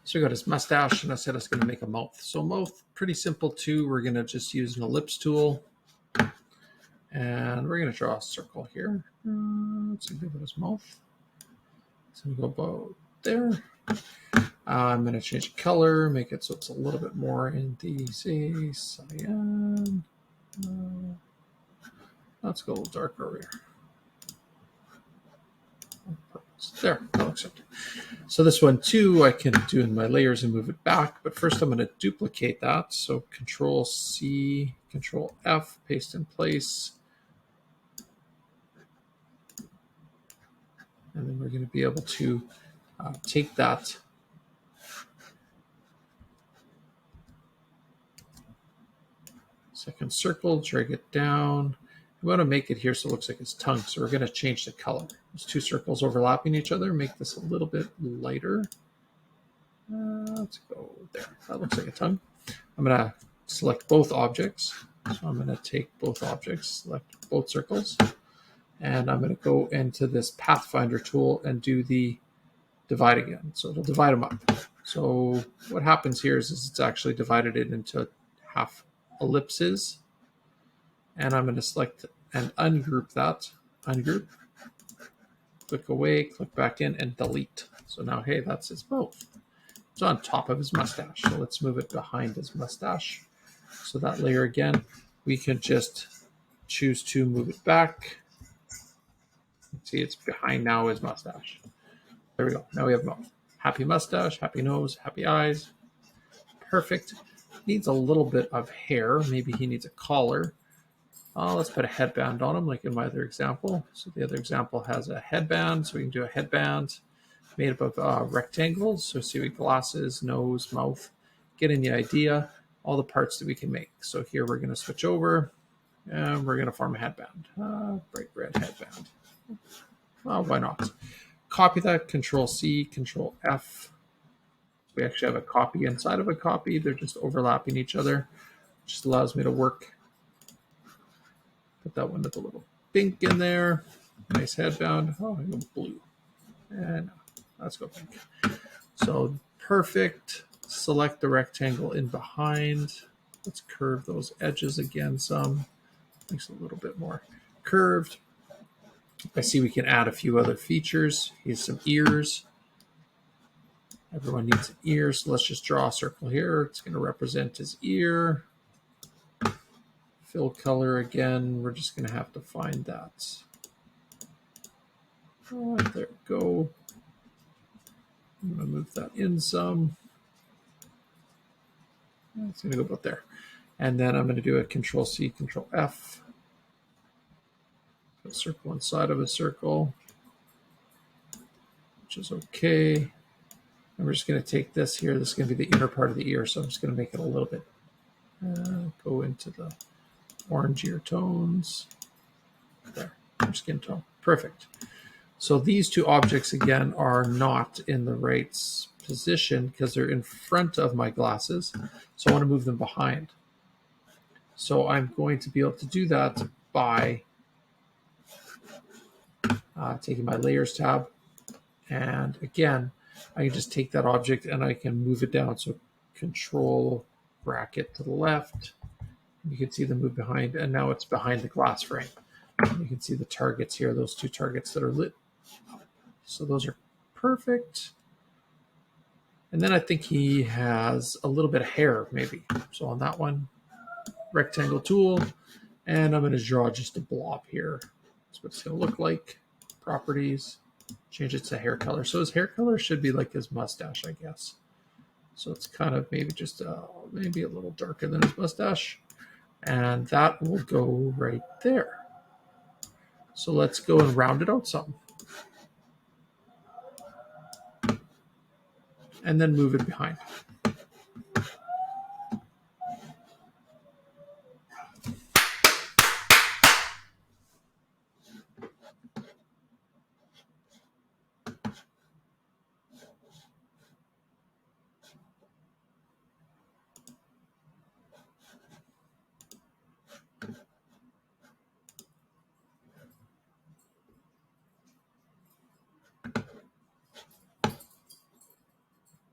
So we got his mustache, and I said I was going to make a mouth. So mouth, pretty simple too. We're going to just use an ellipse tool, and we're going to draw a circle here. Let's see, give it his mouth. So we go about there. I'm going to change the color, make it so it's a little bit more in the cyan. Let's go a little darker over here. There, that looks good. So this one too, I can do in my layers and move it back. But first I'm going to duplicate that. So Control C, Control F, paste in place. And then we're going to be able to take that second circle, drag it down. We want to make it here so it looks like his tongue. So we're going to change the color. There's two circles overlapping each other. Make this a little bit lighter. Let's go there. That looks like a tongue. I'm going to select both objects. So I'm going to take both objects, select both circles, and I'm going to go into this Pathfinder tool and do the divide again. So it'll divide them up. So what happens here is it's actually divided it into half ellipses. And I'm going to select and ungroup that. Ungroup. Click away, click back in, and delete. So now, hey, that's his mouth. It's on top of his mustache. So let's move it behind his mustache. So that layer again, we can just choose to move it back. See, it's behind now his mustache. There we go. Now we have mouth. Happy mustache, happy nose, happy eyes. Perfect. Needs a little bit of hair. Maybe he needs a collar. Let's put a headband on him, like in my other example. So the other example has a headband, so we can do a headband made up of rectangles. So see with glasses, nose, mouth, getting the idea, all the parts that we can make. So here we're going to switch over, and we're going to form a headband, bright red headband. Why not? Copy that, Control C, Control F. We actually have a copy inside of a copy. They're just overlapping each other. Just allows me to work. Put that one with a little pink in there. Nice headband. Oh, I go blue. And let's go pink. So perfect. Select the rectangle in behind. Let's curve those edges again some. Makes it a little bit more curved. I see we can add a few other features. Here's some ears. Everyone needs an ear, so let's just draw a circle here. It's going to represent his ear. Fill color again. We're just going to have to find that. Oh, there we go. I'm going to move that in some. It's going to go about there. And then I'm going to do a Control C, Control F. Put a circle inside of a circle, which is okay. And we're just going to take this here. This is going to be the inner part of the ear, so I'm just going to make it a little bit, go into the orangier tones. There, skin tone. Perfect. So these two objects, again, are not in the right position because they're in front of my glasses. So I want to move them behind. So I'm going to be able to do that by taking my Layers tab. And again, I can just take that object and I can move it down. So Control bracket to the left. You can see them move behind, and now it's behind the glass frame. You can see the targets here, those two targets that are lit. So those are perfect. And then I think he has a little bit of hair, maybe. So on that one, rectangle tool, and I'm going to draw just a blob here. That's what it's going to look like. Properties, change it to hair color. So his hair color should be like his mustache, I guess. So it's kind of maybe just maybe a little darker than his mustache. And that will go right there. So let's go and round it out some. And then move it behind.